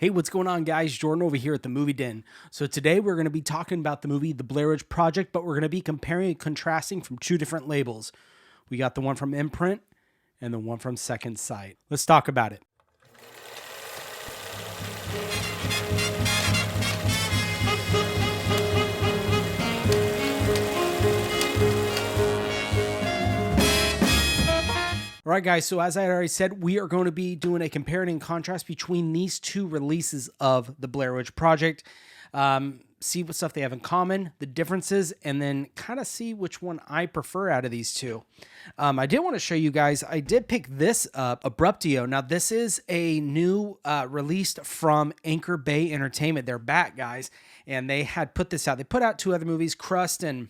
Hey, what's going on, guys? Jordan over here at the Movie Den. So today we're going to be talking about the movie The Blair Witch Project, but we're going to be comparing and contrasting from two different labels. We got the one from Imprint and the one from Second Sight. Let's talk about it. All right, guys, so as I already said, we are going to be doing a compare and contrast between these two releases of the Blair Witch Project. See what stuff they have in common, the differences, and then kind of see which one I prefer out of these two. I did want to show you guys, I did pick this up, Abruptio. Now, this is a new released from Anchor Bay Entertainment. They're back, guys, and they had put this out. They put out two other movies, Crust and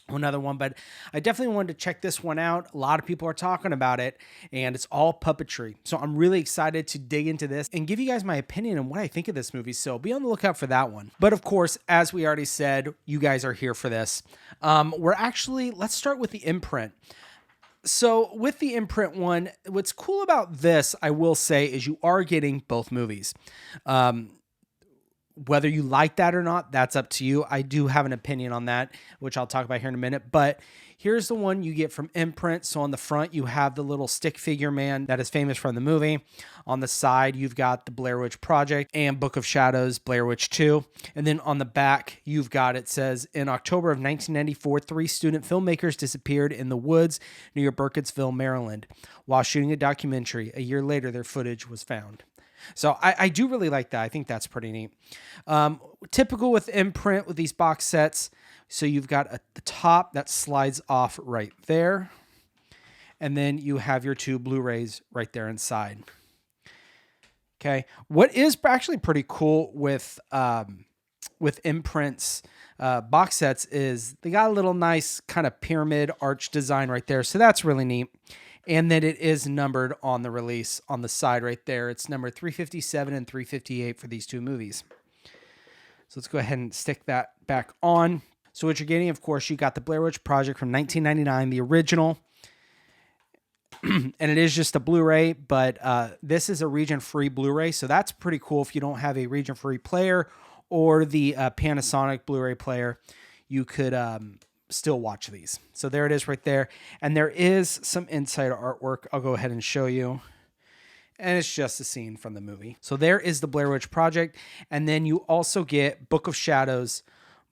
another one, but I definitely wanted to check this one out. A lot of people are talking about it, and it's all puppetry. So I'm really excited to dig into this and give you guys my opinion on what I think of this movie. So be on the lookout for that one. But of course, as we already said, you guys are here for this. Let's start with the Imprint. So with the Imprint one, what's cool about this, I will say, is you are getting both movies. Whether you like that or not, that's up to you. I do have an opinion on that, which I'll talk about here in a minute. But here's the one you get from Imprint. So on the front, you have the little stick figure man that is famous from the movie. On the side, you've got the Blair Witch Project and Book of Shadows, Blair Witch 2. And then on the back, you've got, it says, in October of 1994, 3 student filmmakers disappeared in the woods near Burkittsville, Maryland, while shooting a documentary. A year later, their footage was found. So I do really like that. I think that's pretty neat. Typical with Imprint with these box sets. So you've got the top that slides off right there. And then you have your 2 Blu-rays right there inside. Okay. What is actually pretty cool with Imprint's box sets is they got a little nice kind of pyramid arch design right there. So that's really neat. And then it is numbered on the release on the side right there. It's number 357 and 358 for these two movies. So let's go ahead and stick that back on. So what you're getting, of course, you got the Blair Witch Project from 1999, the original. And it is just a Blu-ray, but this is a region-free Blu-ray. So that's pretty cool if you don't have a region-free player or the Panasonic Blu-ray player. You could still watch these. So there it is right there. And there is some inside artwork. I'll go ahead and show you. And it's just a scene from the movie. So there is the Blair Witch Project. And then you also get Book of Shadows,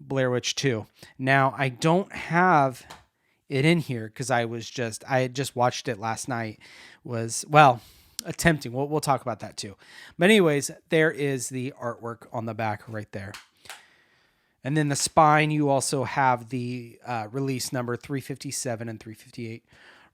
Blair Witch 2. Now, I don't have it in here because I had just watched it last night. Attempting. We'll talk about that too. But anyways, there is the artwork on the back right there. And then the spine, you also have the release number 357 and 358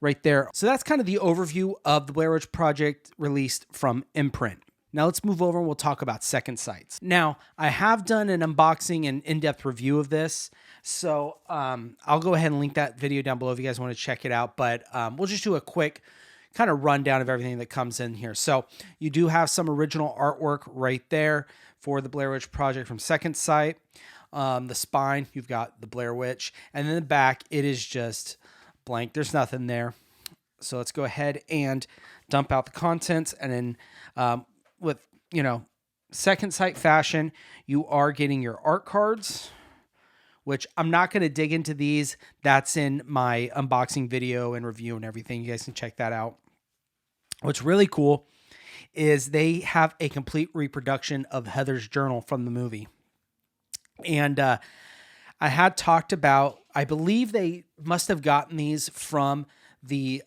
right there. So that's kind of the overview of the Blair Witch Project released from Imprint. Now let's move over and we'll talk about Second Sight. Now, I have done an unboxing and in-depth review of this. So I'll go ahead and link that video down below if you guys want to check it out. But we'll just do a quick kind of rundown of everything that comes in here. So you do have some original artwork right there for the Blair Witch Project from Second Sight. The spine, you've got the Blair Witch, and then the back, it is just blank. There's nothing there. So let's go ahead and dump out the contents. And then with, Second Sight fashion, you are getting your art cards, which I'm not going to dig into these. That's in my unboxing video and review and everything. You guys can check that out. What's really cool is they have a complete reproduction of Heather's journal from the movie. And I had talked about, I believe they must have gotten these from the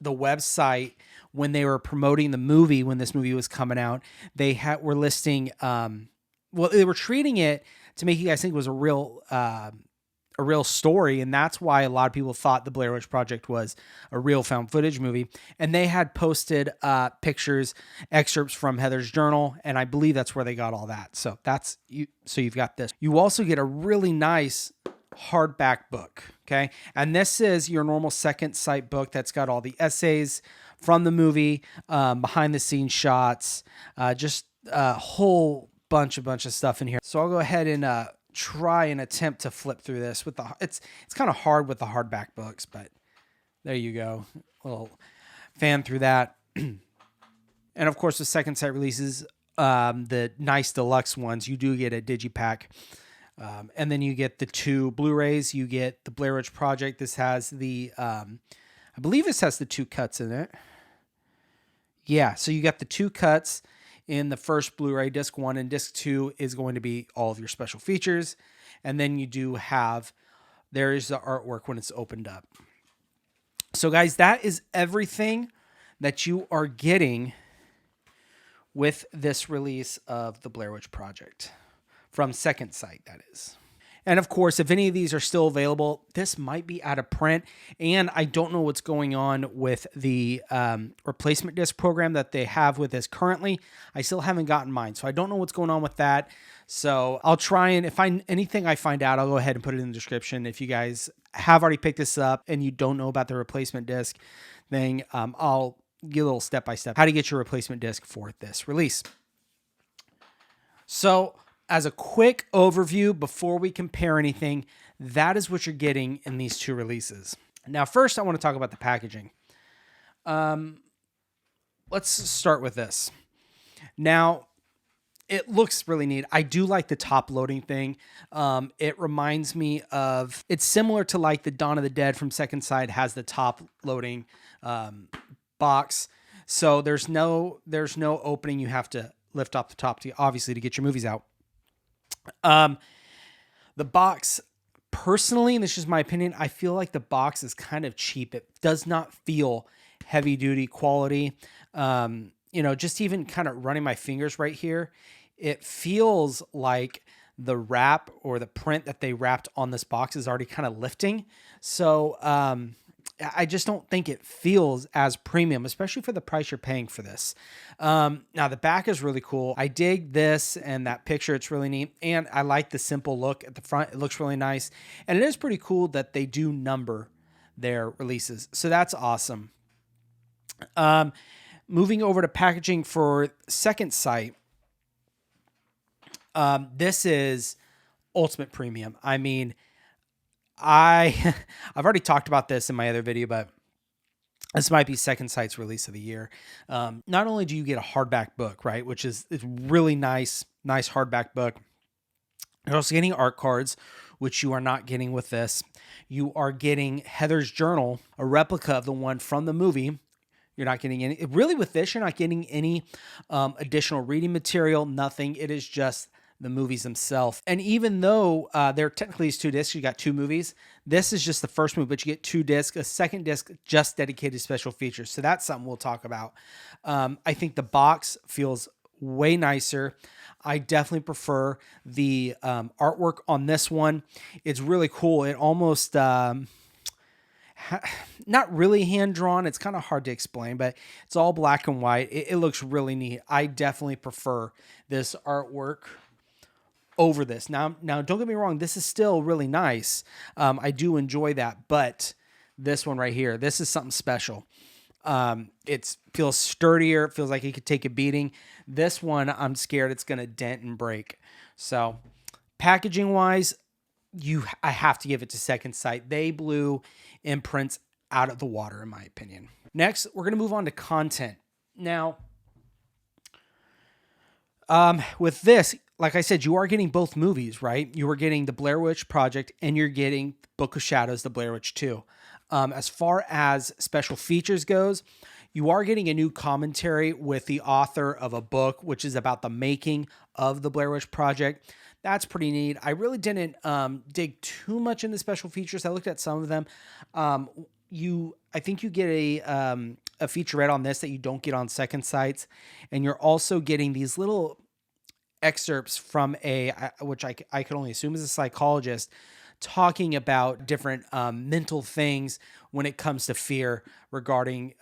website when they were promoting the movie, when this movie was coming out. They were listing, they were treating it to make you guys think it was a real story. And that's why a lot of people thought the Blair Witch Project was a real found footage movie. And they had posted pictures, excerpts from Heather's journal. And I believe that's where they got all that. So you've got this. You also get a really nice hardback book. Okay. And this is your normal Second Sight book that's got all the essays from the movie, behind the scenes shots, just a whole bunch of stuff in here. So I'll go ahead and try and attempt to flip through this with it's kind of hard with the hardback books, but there you go. A little fan through that. And of course, the Second Sight releases the nice deluxe ones, you do get a digipack. And then you get the 2 Blu-rays. You get the Blair Witch Project. This has the, I believe this has the 2 cuts in it. Yeah, so you got the 2 cuts in the first Blu-ray, disc 1, and disc 2 is going to be all of your special features. And then you do have, there is the artwork when it's opened up. So guys, that is everything that you are getting with this release of the Blair Witch Project. From Second Sight, that is. And of course, if any of these are still available, this might be out of print. And I don't know what's going on with the replacement disc program that they have with this currently. I still haven't gotten mine, so I don't know what's going on with that. So I'll try, and if anything I find out, I'll go ahead and put it in the description. If you guys have already picked this up and you don't know about the replacement disc thing, I'll give a little step-by-step how to get your replacement disc for this release. So as a quick overview, before we compare anything, that is what you're getting in these 2 releases. Now, first, I want to talk about the packaging. Let's start with this. Now, it looks really neat. I do like the top loading thing. It reminds me of, it's similar to like the Dawn of the Dead from Second Sight has the top loading box. So there's no opening. You have to lift off the top obviously to get your movies out. The box, personally, and this is my opinion, I feel like the box is kind of cheap. It does not feel heavy duty quality. Just even kind of running my fingers right here, it feels like the wrap or the print that they wrapped on this box is already kind of lifting. So, I just don't think it feels as premium, especially for the price you're paying for this. Now, the back is really cool. I dig this and that picture. It's really neat. And I like the simple look at the front. It looks really nice. And it is pretty cool that they do number their releases. So that's awesome. Moving over to packaging for Second Sight. This is ultimate premium. I mean, I've already talked about this in my other video, but this might be Second Sight's release of the year. Not only do you get a hardback book, right, which is really nice hardback book. You're also getting art cards, which you are not getting with this. You are getting Heather's journal, a replica of the one from the movie. You're not getting any, really with this, you're not getting any additional reading material, nothing. It is just the movies themselves. And even though they're technically 2 discs, you got 2 movies. This is just the first movie, but you get 2 discs, a second disc just dedicated to special features. So that's something we'll talk about. I think the box feels way nicer. I definitely prefer the artwork on this one. It's really cool. It almost, not really hand-drawn. It's kind of hard to explain, but it's all black and white. It looks really neat. I definitely prefer this artwork over this. Now, don't get me wrong. This is still really nice. I do enjoy that, but this one right here, this is something special. It feels sturdier. It feels like it could take a beating. This one, I'm scared it's going to dent and break. So packaging wise, I have to give it to Second Sight. They blew Imprint out of the water, in my opinion. Next, we're going to move on to content. Now, with this, like I said, you are getting both movies, right? You are getting the Blair Witch Project and you're getting Book of Shadows, the Blair Witch 2. As far as special features goes, you are getting a new commentary with the author of a book, which is about the making of the Blair Witch Project. That's pretty neat. I really didn't dig too much in the special features. I looked at some of them. I think you get a featurette on this that you don't get on Second Sight, and you're also getting these little excerpts from which I could only assume is a psychologist, talking about different mental things when it comes to fear regarding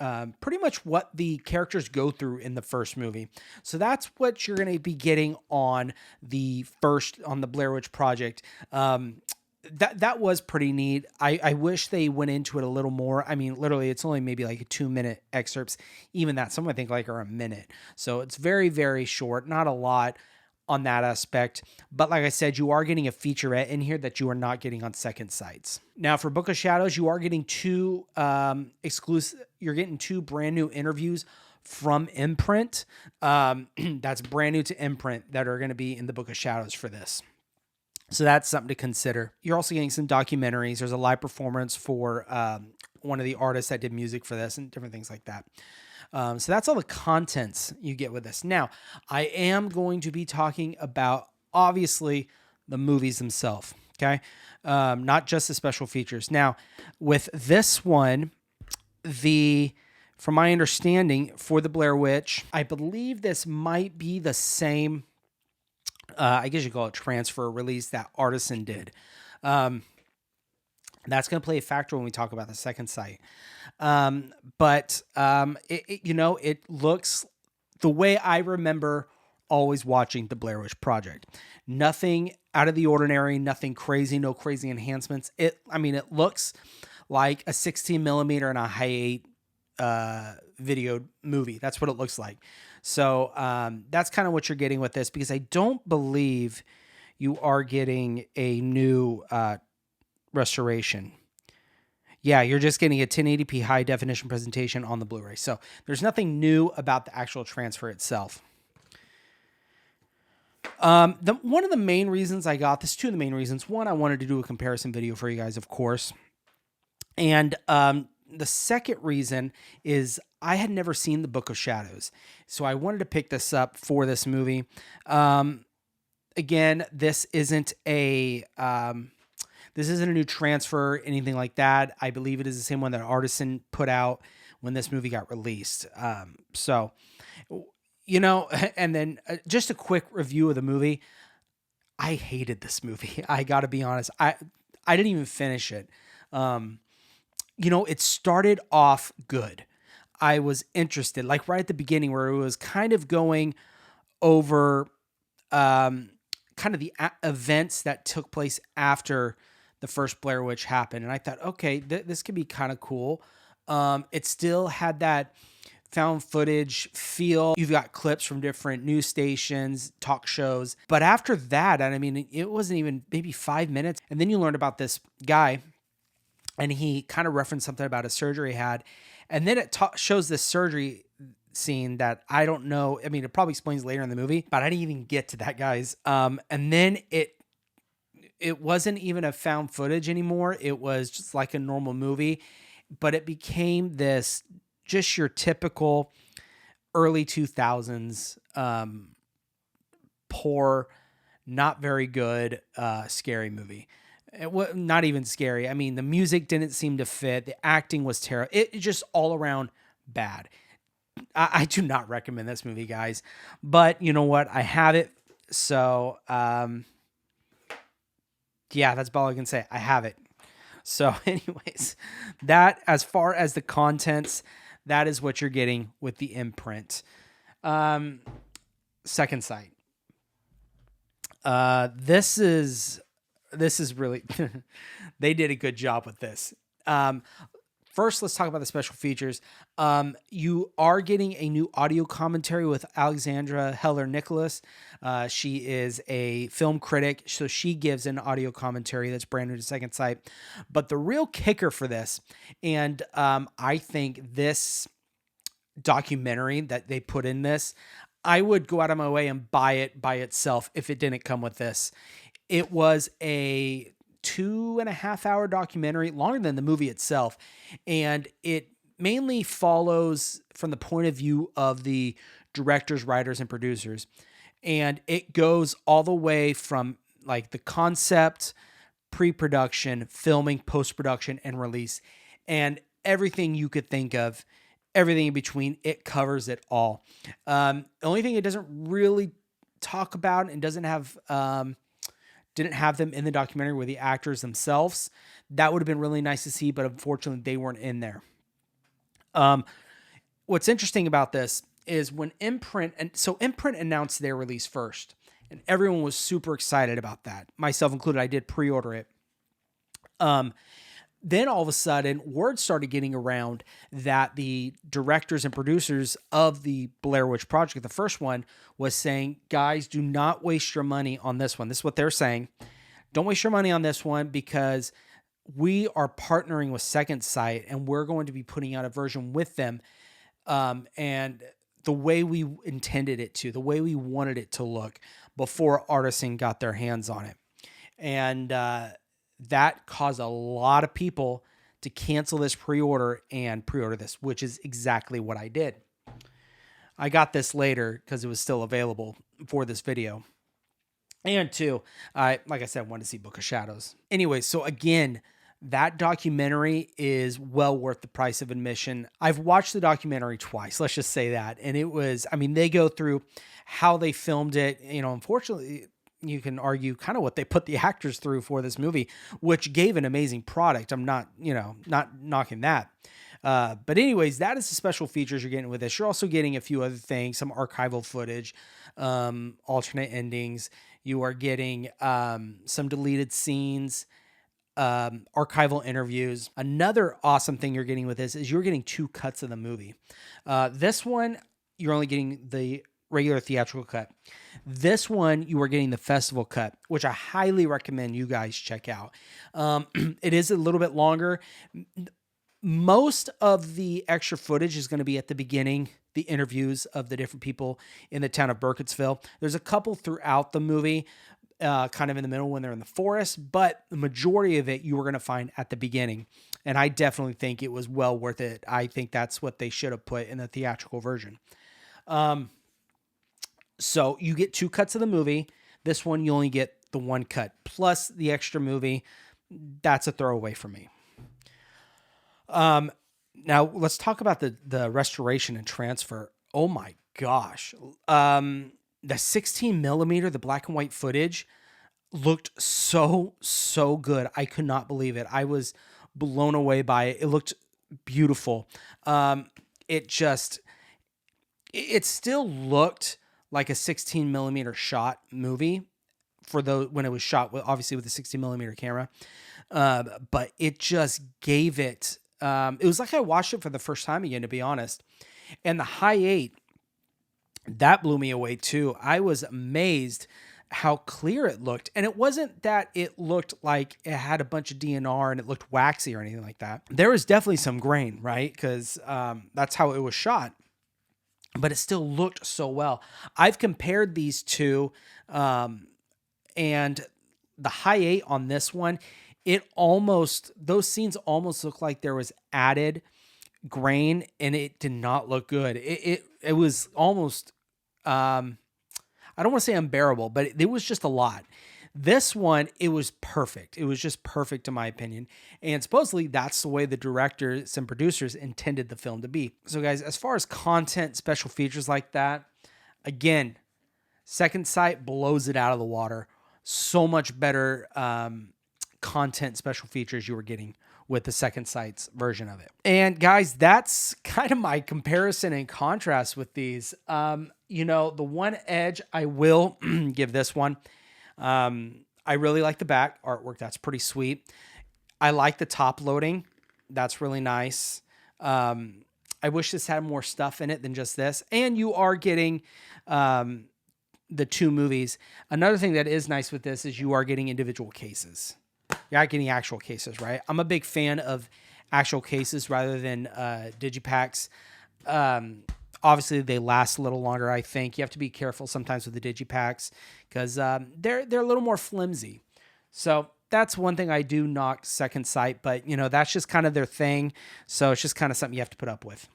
pretty much what the characters go through in the first movie. So that's what you're going to be getting on the Blair Witch Project. That was pretty neat. I wish they went into it a little more. I mean, literally, it's only maybe like a 2-minute excerpts. Even that, some I think like are a minute. So it's very, very short, not a lot on that aspect. But like I said, you are getting a featurette in here that you are not getting on Second Sight. Now for Book of Shadows, you are getting 2 exclusive, you're getting 2 brand new interviews from Imprint. That's brand new to Imprint that are going to be in the Book of Shadows for this. So that's something to consider. You're also getting some documentaries. There's a live performance for one of the artists that did music for this and different things like that. So that's all the contents you get with this. Now, I am going to be talking about, obviously, the movies themselves, okay? Not just the special features. Now, with this one, from my understanding, for the Blair Witch, I believe this might be the same, I guess you call it transfer release that Artisan did. That's going to play a factor when we talk about the Second Sight. But it looks the way I remember always watching the Blair Witch Project. Nothing out of the ordinary, nothing crazy, no crazy enhancements. It looks like a 16 millimeter and a high 8 video movie. That's what it looks like. So that's kind of what you're getting with this, because I don't believe you are getting a new restoration. Yeah, you're just getting a 1080p high definition presentation on the Blu-ray. So there's nothing new about the actual transfer itself. One of the main reasons I got this, two of the main reasons. One, I wanted to do a comparison video for you guys, of course. And the second reason is I had never seen the Book of Shadows. So I wanted to pick this up for this movie. Again, this isn't a new transfer, anything like that. I believe it is the same one that Artisan put out when this movie got released. And then just a quick review of the movie. I hated this movie. I got to be honest. I didn't even finish it. It started off good. I was interested, like right at the beginning, where it was kind of going over kind of the events that took place after the first Blair Witch happened. And I thought, okay, this could be kind of cool. It still had that found footage feel. You've got clips from different news stations, talk shows. But after that, it wasn't even maybe 5 minutes. And then you learned about this guy, and he kind of referenced something about a surgery he had. And then it shows this surgery scene that I don't know. It probably explains later in the movie, but I didn't even get to that, guys. And then it wasn't even a found footage anymore. It was just like a normal movie, but it became this just your typical early 2000s, poor, not very good, scary movie. It was not even scary. The music didn't seem to fit. The acting was terrible. It just all around bad. I do not recommend this movie, guys, but you know what? I have it. So, yeah, that's all I can say. I have it. So anyways, that, as far as the contents, that is what you're getting with the Imprint. Second Sight. This is really, they did a good job with this. First, let's talk about the special features. You are getting a new audio commentary with Alexandra Heller-Nicholas. She is a film critic, so she gives an audio commentary that's brand new to Second Sight. But the real kicker for this, and I think this documentary that they put in this, I would go out of my way and buy it by itself if it didn't come with this. It was a 2.5 hour documentary, longer than the movie itself. And it mainly follows from the point of view of the directors, writers, and producers. And it goes all the way from like the concept, pre-production, filming, post-production, and release. And everything you could think of, everything in between, it covers it all. The only thing it doesn't really talk about and doesn't have... didn't have them in the documentary with the actors themselves. That would have been really nice to see, but unfortunately they weren't in there. What's interesting about this is when Imprint announced their release first, and everyone was super excited about that, myself included. I did pre-order it. Then all of a sudden, word started getting around that the directors and producers of the Blair Witch Project, the first one, was saying, guys, do not waste your money on this one. This is what they're saying. Don't waste your money on this one, because we are partnering with Second Sight, and we're going to be putting out a version with them. And the way we intended it to, the way we wanted it to look before Artisan got their hands on it. And that caused a lot of people to cancel this pre-order and pre-order this, which is exactly what I did. I got this later because it was still available for this video. And two, like I said, I wanted to see Book of Shadows. Anyway, so again, that documentary is well worth the price of admission. I've watched the documentary twice, let's just say that. And it was, I mean, they go through how they filmed it. You know, unfortunately, you can argue kind of what they put the actors through for this movie, which gave an amazing product. I'm not, not knocking that. But anyways, that is the special features you're getting with this. You're also getting a few other things, some archival footage, alternate endings. You are getting some deleted scenes, archival interviews. Another awesome thing you're getting with this is you're getting 2 cuts of the movie. This one, you're only getting the regular theatrical cut. This one, you are getting the festival cut, which I highly recommend you guys check out. It is a little bit longer. Most of the extra footage is going to be at the beginning, the interviews of the different people in the town of Burkittsville. There's a couple throughout the movie, kind of in the middle when they're in the forest, but the majority of it you are going to find at the beginning. And I definitely think it was well worth it. I think that's what they should have put in the theatrical version. So you get 2 cuts of the movie. This one, you only get the 1 cut plus the extra movie. That's a throwaway for me. Now let's talk about the restoration and transfer. Oh my gosh. The 16 millimeter, the black and white footage looked so good. I could not believe it. I was blown away by it. It looked beautiful. It still looked like a 16 millimeter shot movie for when it was shot with, obviously with the 16 millimeter camera. But it just gave it, it was like I watched it for the first time again, to be honest. And the high 8, that blew me away too. I was amazed how clear it looked. And it wasn't that it looked like it had a bunch of DNR and it looked waxy or anything like that. There was definitely some grain, right? Because that's how it was shot. But it still looked so well. I've compared these two, and the high 8 on this one, those scenes almost look like there was added grain, and it did not look good. It was almost, I don't want to say unbearable, but it was just a lot. This one, it was perfect. It was just perfect in my opinion. And supposedly that's the way the directors and producers intended the film to be. So guys, as far as content, special features like that, again, Second Sight blows it out of the water. So much better content, special features you were getting with the Second Sight's version of it. And guys, that's kind of my comparison and contrast with these. The one edge I will give this one. I really like the back artwork. That's pretty sweet. I like the top loading. That's really nice. I wish this had more stuff in it than just this. And you are getting the 2 movies. Another thing that is nice with this is you are getting individual cases. You're not getting actual cases, right? I'm a big fan of actual cases rather than digipacks. Obviously, they last a little longer, I think. You have to be careful sometimes with the digipacks because they're a little more flimsy. So that's one thing I do knock Second Sight, but, that's just kind of their thing. So it's just kind of something you have to put up with.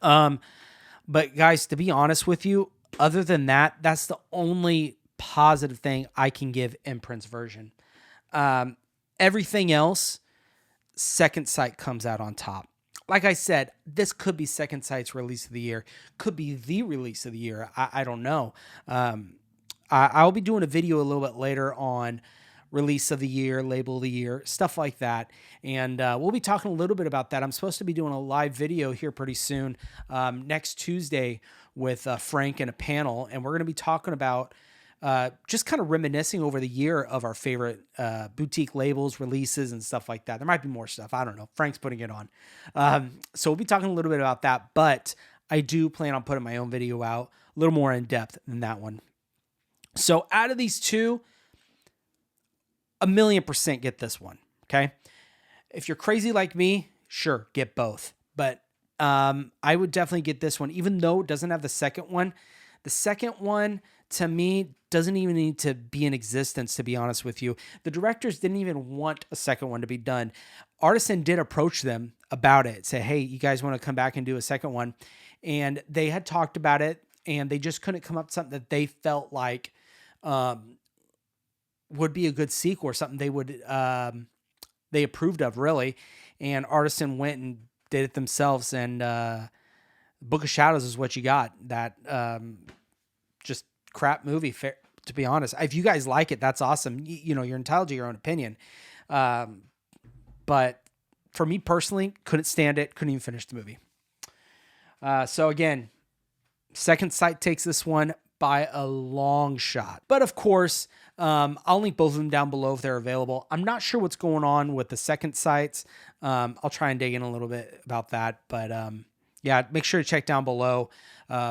But, guys, to be honest with you, other than that, that's the only positive thing I can give Imprint's version. Everything else, Second Sight comes out on top. Like I said, this could be Second Sight's release of the year. Could be the release of the year. I don't know. I'll be doing a video a little bit later on release of the year, label of the year, stuff like that. And we'll be talking a little bit about that. I'm supposed to be doing a live video here pretty soon, next Tuesday with Frank and a panel. And we're going to be talking about just kind of reminiscing over the year of our favorite boutique labels, releases, and stuff like that. There might be more stuff. I don't know. Frank's putting it on. So we'll be talking a little bit about that, but I do plan on putting my own video out a little more in depth than that one. So out of these 2, 1,000,000% get this one. Okay. If you're crazy like me, sure, get both. But I would definitely get this one, even though it doesn't have the second one. The second one, to me, doesn't even need to be in existence, to be honest with you. The directors didn't even want a second one to be done. Artisan did approach them about it, say, hey, you guys want to come back and do a second one? And they had talked about it, and they just couldn't come up with something that they felt like would be a good sequel or something they approved of, really. And Artisan went and did it themselves, and Book of Shadows is what you got. That just crap movie, to be honest. If you guys like it, that's awesome. You know, you're entitled to your own opinion. But for me personally, couldn't stand it. Couldn't even finish the movie. So again, Second Sight takes this one by a long shot. But of course, I'll link both of them down below if they're available. I'm not sure what's going on with the Second Sights. I'll try and dig in a little bit about that. But yeah, make sure to check down below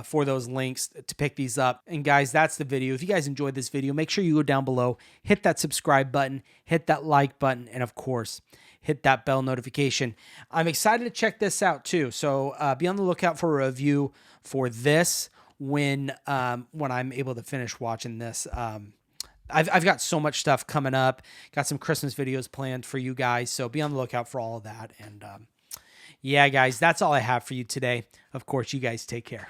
for those links to pick these up. And guys, that's the video. If you guys enjoyed this video, make sure you go down below, hit that subscribe button, hit that like button, and of course, hit that bell notification. I'm excited to check this out too. So be on the lookout for a review for this when I'm able to finish watching this. I've got so much stuff coming up. Got some Christmas videos planned for you guys. So be on the lookout for all of that. And yeah, guys, that's all I have for you today. Of course, you guys take care.